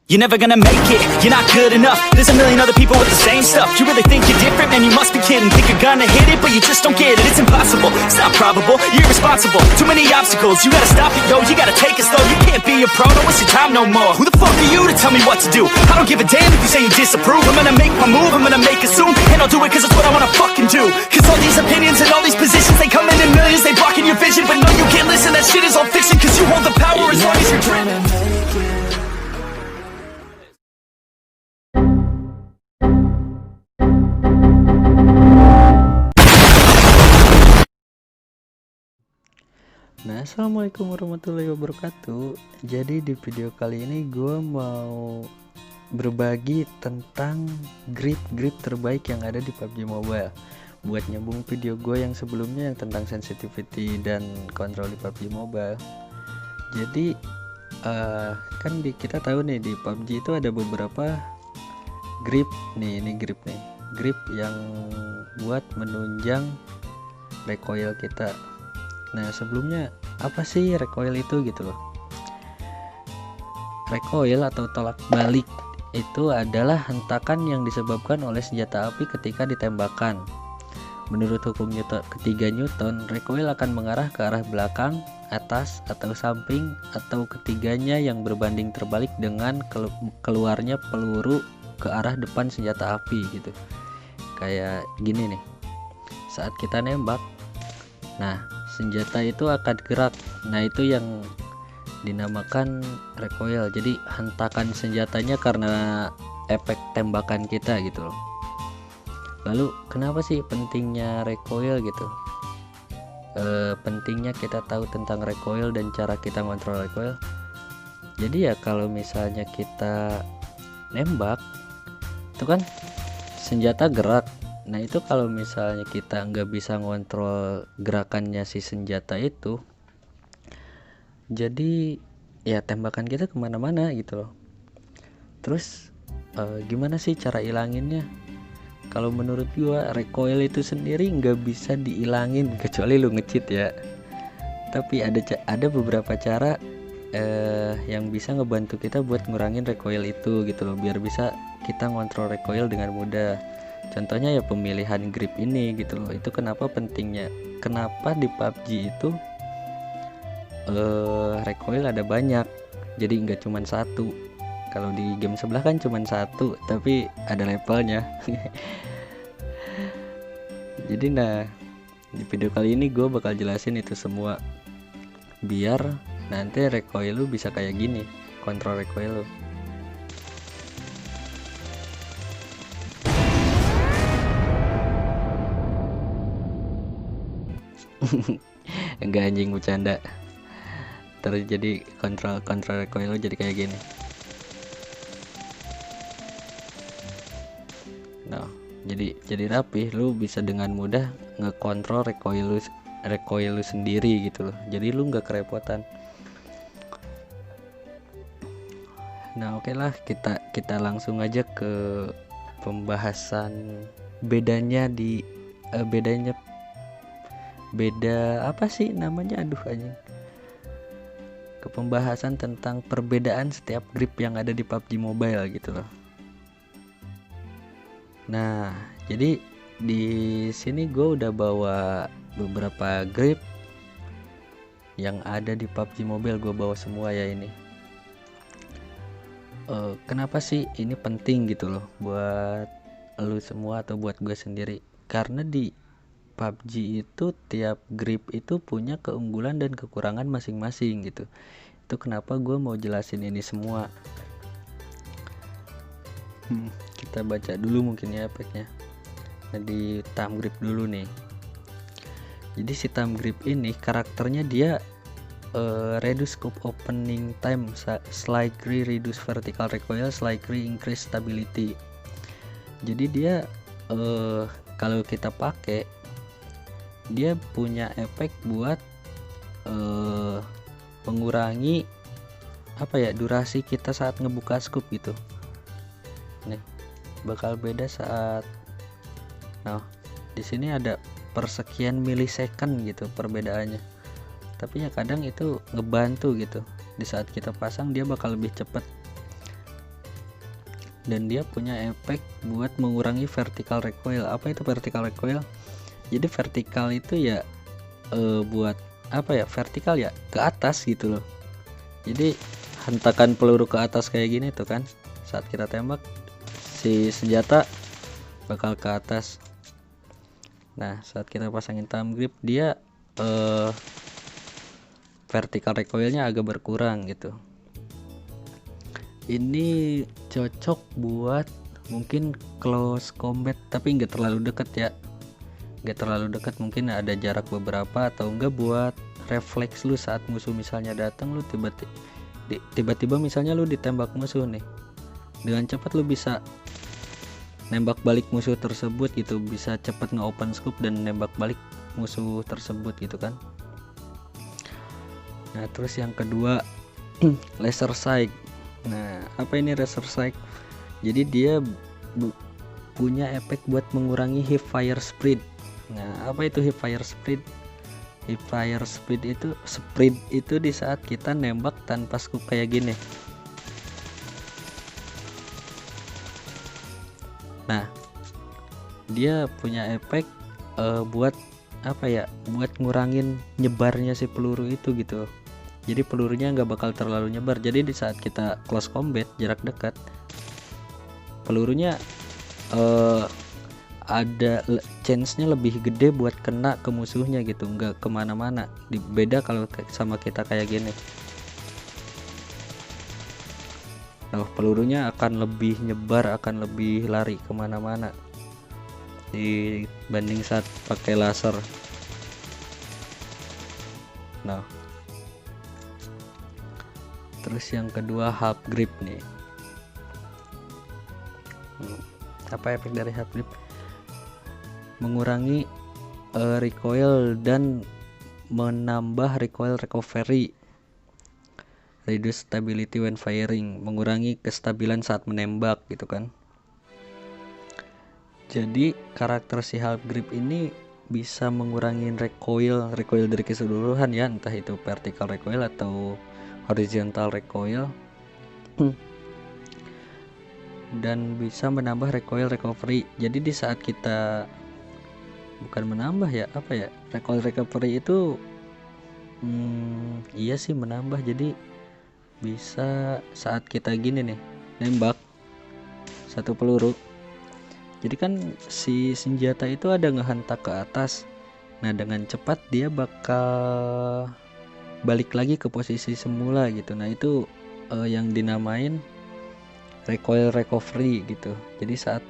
You're never gonna make it, you're not good enough. There's a million other people with the same stuff. You really think you're different? Man, you must be kidding. Think you're gonna hit it, but you just don't get it. It's impossible, it's not probable, you're irresponsible. Too many obstacles, you gotta stop it, yo. You gotta take it slow, you can't be a pro. Don't waste your time no more. Who the fuck are you to tell me what to do? I don't give a damn if you say you disapprove. I'm gonna make my move, I'm gonna make it soon. And I'll do it cause it's what I wanna fucking do. Cause all these opinions and all these positions, they come in millions, they blocking your vision. But no, you can't listen, that shit is all fiction. Cause you hold the power as long as you're dreaming. Nah, assalamualaikum warahmatullahi wabarakatuh. Jadi di video kali ini gue mau berbagi tentang grip terbaik yang ada di PUBG Mobile. Buat nyambung video gue yang sebelumnya yang tentang sensitivity dan kontrol di PUBG Mobile. Jadi kan kita tahu nih di PUBG itu ada beberapa grip nih, ini grip nih, grip yang buat menunjang recoil kita. Nah, sebelumnya apa sih recoil itu gitu loh. Recoil atau tolak balik itu adalah hentakan yang disebabkan oleh senjata api ketika ditembakkan. Menurut hukum ketiga Newton, recoil akan mengarah ke arah belakang, atas, atau samping, atau ketiganya yang berbanding terbalik dengan keluarnya peluru ke arah depan senjata api gitu. Kayak gini nih, saat kita nembak, nah senjata itu akan gerak. Nah, itu yang dinamakan recoil. Jadi hentakan senjatanya karena efek tembakan kita gitu loh. Lalu kenapa sih pentingnya recoil gitu? Pentingnya kita tahu tentang recoil dan cara kita kontrol recoil. Jadi ya kalau misalnya kita nembak itu kan senjata gerak. Nah, itu kalau misalnya kita nggak bisa ngontrol gerakannya si senjata itu, jadi ya tembakan kita kemana-mana gitu loh. Terus gimana sih cara ilanginnya? Kalau menurut gua recoil itu sendiri nggak bisa diilangin kecuali lu nge-cheat ya. Tapi ada beberapa cara yang bisa ngebantu kita buat ngurangin recoil itu gitu loh, biar bisa kita ngontrol recoil dengan mudah. Contohnya ya pemilihan grip ini gitu loh. Itu kenapa pentingnya, kenapa di PUBG itu recoil ada banyak, jadi nggak cuma satu. Kalau di game sebelah kan cuma satu, tapi ada levelnya. Jadi nah, di video kali ini gue bakal jelasin itu semua, biar nanti recoil lu bisa kayak gini, kontrol recoil lu. Enggak anjing, bercanda. Terjadi kontrol recoil lo jadi kayak gini. Nah, jadi rapi, lu bisa dengan mudah ngekontrol recoil lu sendiri gitu loh. Jadi lu nggak kerepotan. Nah, oke lah, kita langsung aja ke pembahasan beda apa sih namanya, aduh anjing, ke pembahasan tentang perbedaan setiap grip yang ada di PUBG Mobile gitu loh. Nah, jadi di sini gue udah bawa beberapa grip yang ada di PUBG Mobile, gue bawa semua ya ini. Kenapa sih ini penting gitu loh buat lu semua atau buat gue sendiri? Karena di PUBG itu tiap grip itu punya keunggulan dan kekurangan masing-masing gitu. Itu kenapa gue mau jelasin ini semua. Kita baca dulu mungkin ya speknya. Nah, di thumb grip dulu nih. Jadi si thumb grip ini karakternya dia reduce scope opening time, slightly reduce vertical recoil, slightly increase stability. Jadi dia kalau kita pakai, dia punya efek buat mengurangi durasi kita saat ngebuka scope gitu. Nih, bakal beda saat. Nah, di sini ada persekian milisecond gitu perbedaannya. Tapi ya kadang itu ngebantu gitu. Di saat kita pasang dia bakal lebih cepet. dan dia punya efek buat mengurangi vertical recoil. Apa itu vertical recoil? Jadi vertikal itu ya buat apa ya, vertikal ya ke atas gitu loh. Jadi hentakan peluru ke atas kayak gini tuh kan, saat kita tembak si senjata bakal ke atas. Nah saat kita pasangin thumb grip dia vertical recoilnya agak berkurang gitu. Ini cocok buat mungkin close combat, tapi nggak terlalu dekat ya, nggak terlalu dekat, mungkin ada jarak beberapa, atau enggak buat refleks lu saat musuh misalnya datang, lu tiba-tiba misalnya lu ditembak musuh nih, dengan cepat lu bisa nembak balik musuh tersebut gitu, bisa cepat nge-open scope dan nembak balik musuh tersebut gitu kan. Nah terus yang kedua laser sight. Nah apa ini laser sight? Jadi dia punya efek buat mengurangi hip fire speed. Nah apa itu hip fire speed? Hip fire speed itu di saat kita nembak tanpa scope kayak gini. Nah dia punya efek buat apa ya, buat ngurangin nyebarnya si peluru itu gitu. Jadi pelurunya nggak bakal terlalu nyebar. Jadi di saat kita close combat jarak dekat, pelurunya ada chance-nya lebih gede buat kena ke musuhnya gitu, nggak kemana-mana. Beda kalau sama kita kayak gini. Nah pelurunya akan lebih nyebar, akan lebih lari kemana-mana dibanding saat pakai laser. Nah terus yang kedua half grip nih. Apa efek dari half grip? Mengurangi recoil dan menambah recoil recovery, reduce stability when firing, mengurangi kestabilan saat menembak gitu kan. Jadi karakter si half grip ini bisa mengurangi recoil dari keseluruhan ya, entah itu vertical recoil atau horizontal recoil, dan bisa menambah recoil recovery. Jadi di saat kita bukan menambah ya, apa ya, recoil recovery itu iya sih menambah. Jadi bisa saat kita gini nih nembak satu peluru, jadi kan si senjata itu ada ngehentak ke atas. Nah dengan cepat dia bakal balik lagi ke posisi semula gitu. Nah itu yang dinamain recoil recovery gitu. Jadi saat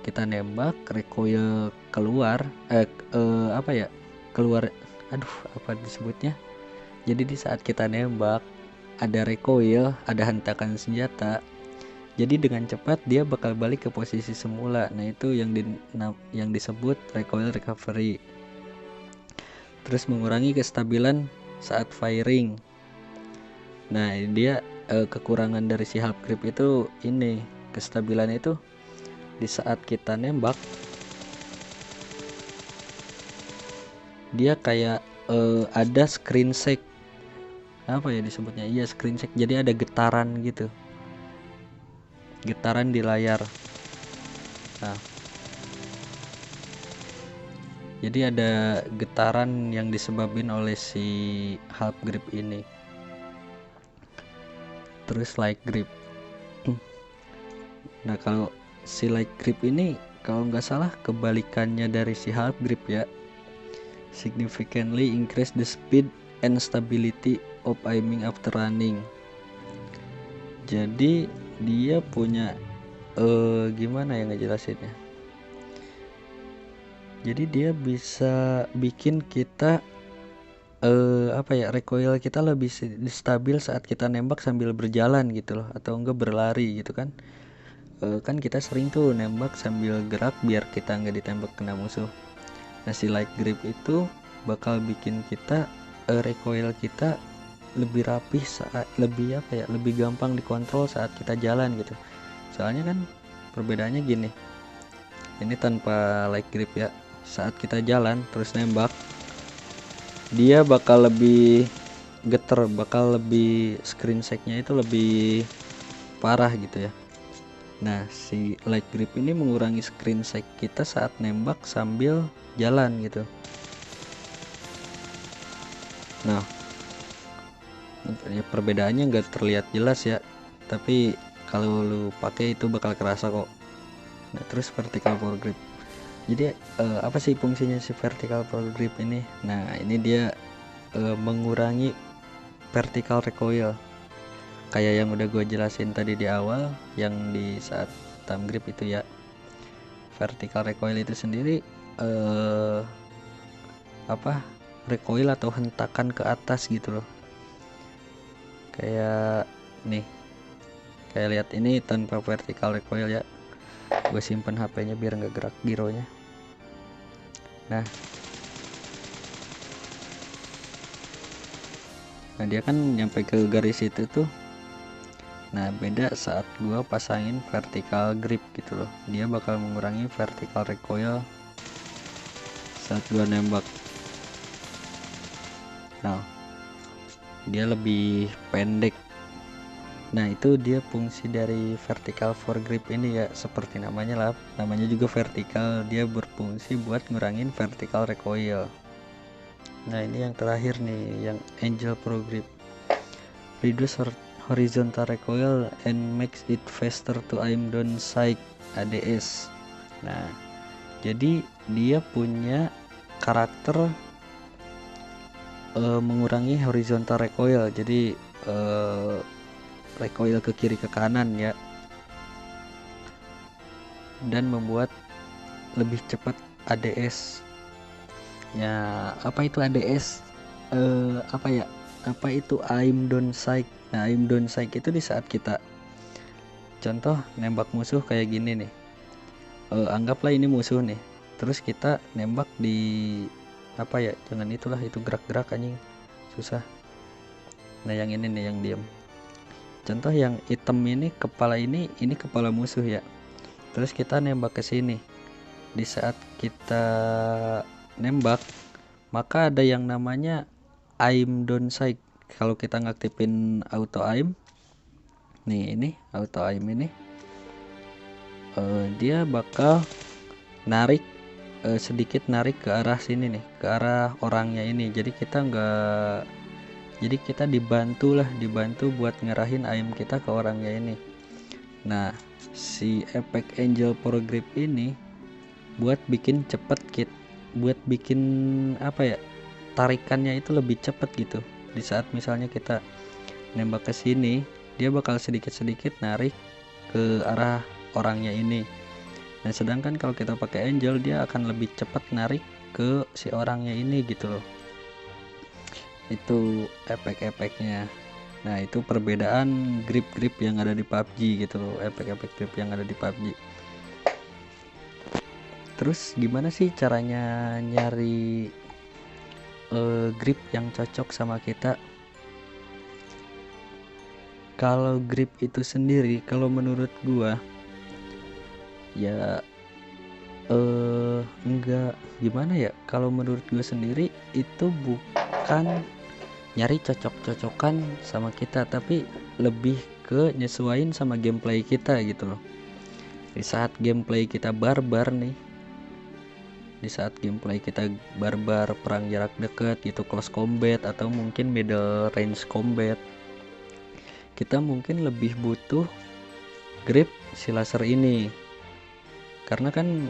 kita nembak recoil keluar apa ya, keluar, apa disebutnya, jadi di saat kita nembak ada recoil, ada hentakan senjata, jadi dengan cepat dia bakal balik ke posisi semula. Nah itu yang disebut recoil recovery. Terus mengurangi kestabilan saat firing. Nah dia kekurangan dari si half grip itu ini, kestabilan itu di saat kita nembak dia kayak ada screen shake, apa ya disebutnya, iya screen shake. Jadi ada getaran gitu, getaran di layar. Nah jadi ada getaran yang disebabkan oleh si half grip ini. Terus light grip. Nah kalau si light grip ini kalau nggak salah kebalikannya dari si half grip ya, significantly increase the speed and stability of aiming after running. Jadi dia punya gimana ya ngejelasinnya, jadi dia bisa bikin kita apa ya, recoil kita lebih stabil saat kita nembak sambil berjalan gitu loh, atau enggak berlari gitu kan. Kan kita sering tuh nembak sambil gerak biar kita nggak ditembak kena musuh. Nah si light grip itu bakal bikin kita recoil kita lebih rapih, saat lebih apa ya, lebih gampang dikontrol saat kita jalan gitu. Soalnya kan perbedaannya gini, ini tanpa light grip ya, saat kita jalan terus nembak dia bakal lebih geter, bakal lebih screen shake-nya itu lebih parah gitu ya. Nah, si light grip ini mengurangi screen sight kita saat nembak sambil jalan gitu. Nah, ya perbedaannya nggak terlihat jelas ya, tapi kalau lu pakai itu bakal kerasa kok. Nah, terus vertical foregrip. Jadi apa sih fungsinya si vertical foregrip ini? Nah, ini dia mengurangi vertical recoil. Kayak yang udah gue jelasin tadi di awal, yang di saat thumb grip itu ya. Vertical recoil itu sendiri recoil atau hentakan ke atas gitu loh. Kayak nih, kayak lihat ini tanpa vertical recoil ya. Gue simpen HP-nya biar nggak gerak gironya. Nah, dia kan nyampe ke garis itu tuh. Nah, beda saat gua pasangin vertical grip gitu loh. Dia bakal mengurangi vertical recoil saat gua nembak. Nah, dia lebih pendek. Nah, itu dia fungsi dari vertical foregrip ini ya, seperti namanya lah. Namanya juga vertical, dia berfungsi buat ngurangin vertical recoil. Nah, ini yang terakhir nih, yang Angel Pro Grip. Reduce horizontal recoil and makes it faster to aim down sight, ADS. Nah, jadi dia punya karakter mengurangi horizontal recoil. Jadi recoil ke kiri ke kanan ya, dan membuat lebih cepat ADS. Ya, apa itu ADS? Apa itu aim down sight? Nah, aim down sight itu di saat kita contoh nembak musuh kayak gini nih. Anggaplah ini musuh nih. Terus kita nembak di jangan itulah, itu gerak-gerak anjing. Susah. Nah, yang ini nih yang diam. Contoh yang hitam ini kepala ini kepala musuh ya. Terus kita nembak ke sini. Di saat kita nembak, maka ada yang namanya aim down sight. Kalau kita ngaktifin auto aim, nih ini auto aim ini, dia bakal narik sedikit narik ke arah sini nih, ke arah orangnya ini. Jadi kita dibantu buat ngarahin aim kita ke orangnya ini. Nah, si efek Angel Pro Grip ini buat bikin cepet buat bikin tarikannya itu lebih cepet gitu. Di saat misalnya kita nembak ke sini, dia bakal sedikit-sedikit narik ke arah orangnya ini. Nah, sedangkan kalau kita pakai Angel, dia akan lebih cepat narik ke si orangnya ini gitu loh. Itu efek-efeknya. Nah, itu perbedaan grip-grip yang ada di PUBG gitu loh, efek-efek grip yang ada di PUBG. Terus gimana sih caranya nyari grip yang cocok sama kita? Kalau grip itu sendiri, kalau menurut gua ya enggak gimana ya, kalau menurut gua sendiri itu bukan nyari cocok-cocokan sama kita, tapi lebih ke nyesuaiin sama gameplay kita gitu loh. Di saat gameplay kita barbar nih, perang jarak dekat gitu, close combat atau mungkin middle range combat, kita mungkin lebih butuh grip si laser ini, karena kan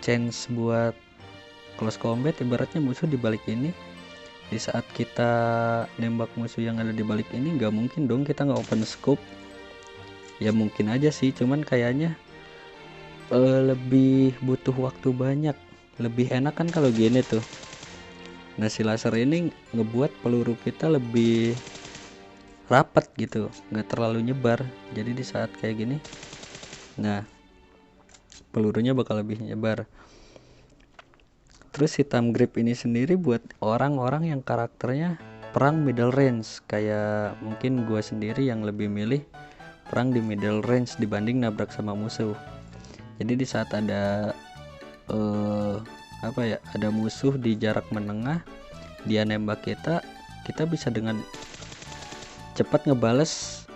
chance buat close combat ibaratnya musuh di balik ini. Di saat kita nembak musuh yang ada di balik ini, nggak mungkin dong kita nggak open scope. Ya mungkin aja sih, cuman kayaknya lebih butuh waktu banyak. Lebih enak kan kalau gini tuh. Nah, si laser ini ngebuat peluru kita lebih rapat gitu, nggak terlalu nyebar. Jadi di saat kayak gini, nah pelurunya bakal lebih nyebar. Terus si thumb grip ini sendiri buat orang-orang yang karakternya perang middle range, kayak mungkin gua sendiri yang lebih milih perang di middle range dibanding nabrak sama musuh. Jadi di saat ada ada musuh di jarak menengah, dia nembak kita bisa dengan cepat ngebales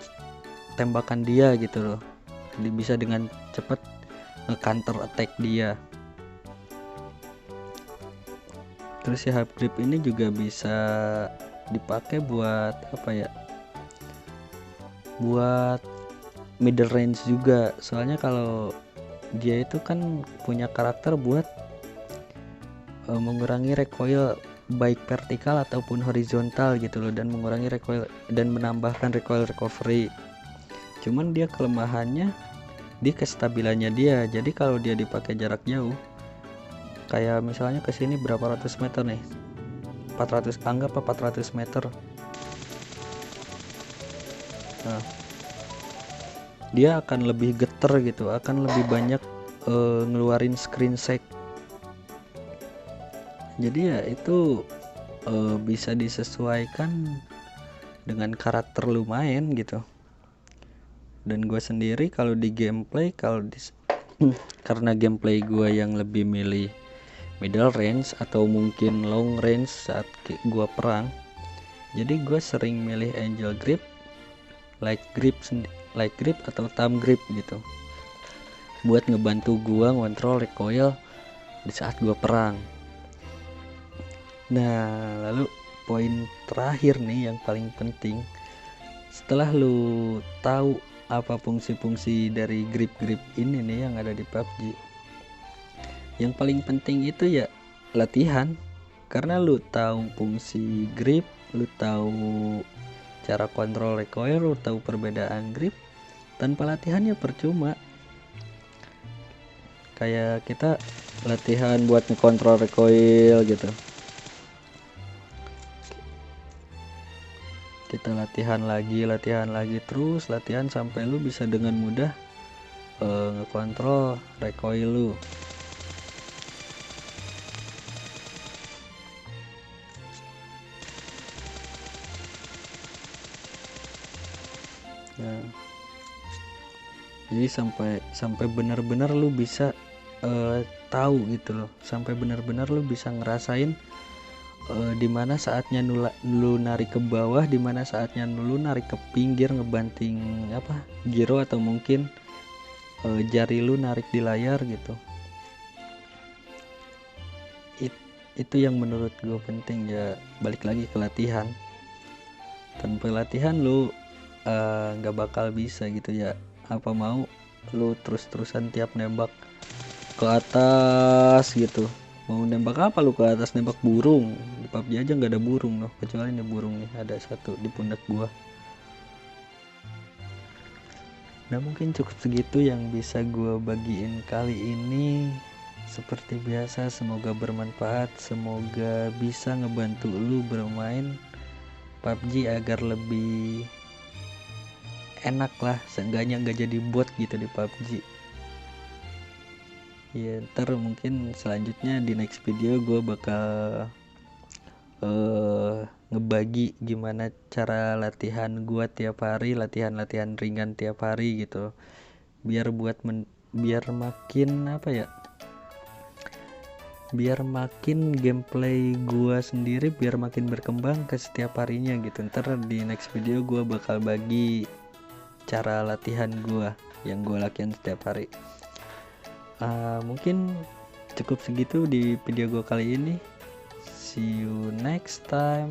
tembakan dia gitu loh. bisa dengan cepat nge-counter attack dia. Terus si half grip ini juga bisa dipakai buat apa ya, buat middle range juga. Soalnya kalau dia itu kan punya karakter buat mengurangi recoil baik vertikal ataupun horizontal gitu loh, dan mengurangi recoil dan menambahkan recoil recovery. Cuman dia kelemahannya di kestabilannya dia. Jadi kalau dia dipakai jarak jauh, kayak misalnya ke sini berapa ratus meter nih, 400, anggap 400 meter. Nah, dia akan lebih geter gitu, akan lebih banyak ngeluarin screen shake. Jadi ya itu bisa disesuaikan dengan karakter lu main gitu. Dan gue sendiri kalau di gameplay, karena gameplay gue yang lebih milih middle range atau mungkin long range saat gue perang, jadi gue sering milih angel grip, light grip atau thumb grip gitu, buat ngebantu gue ngontrol recoil di saat gue perang. Nah, lalu poin terakhir nih yang paling penting, setelah lu tahu apa fungsi-fungsi dari grip-grip ini nih yang ada di PUBG, yang paling penting itu ya latihan. Karena lu tahu fungsi grip, lu tahu cara kontrol recoil, lu tahu perbedaan grip, tanpa latihan ya percuma. Kayak kita latihan buat ngekontrol recoil gitu, kita latihan lagi terus latihan sampai lu bisa dengan mudah ngekontrol recoil lu. Nah, jadi sampai benar-benar lu bisa tahu gitu loh, sampai benar-benar lu bisa ngerasain dimana saatnya lu narik ke bawah, dimana saatnya lu narik ke pinggir ngebanting apa giro, atau mungkin jari lu narik di layar gitu. Itu yang menurut gue penting ya, balik lagi ke latihan. Tanpa latihan lu nggak bakal bisa gitu ya. Apa mau lu terus-terusan tiap nembak ke atas gitu, mau nembak apa lu ke atas, nembak burung? Di PUBG aja nggak ada burung loh, kecuali ini burung nih ada satu di pundak gua. Nah, mungkin cukup segitu yang bisa gua bagiin kali ini. Seperti biasa, semoga bermanfaat, semoga bisa ngebantu lu bermain PUBG agar lebih enak lah, seenggaknya nggak jadi bot gitu di PUBG. Ya, ntar mungkin selanjutnya di next video gue bakal ngebagi gimana cara latihan gue tiap hari, latihan ringan tiap hari gitu, biar makin apa ya, biar makin gameplay gue sendiri biar makin berkembang ke setiap harinya gitu. Ntar di next video gue bakal bagi cara latihan gue yang gue lakukan setiap hari. Mungkin cukup segitu di video gue kali ini. See you next time.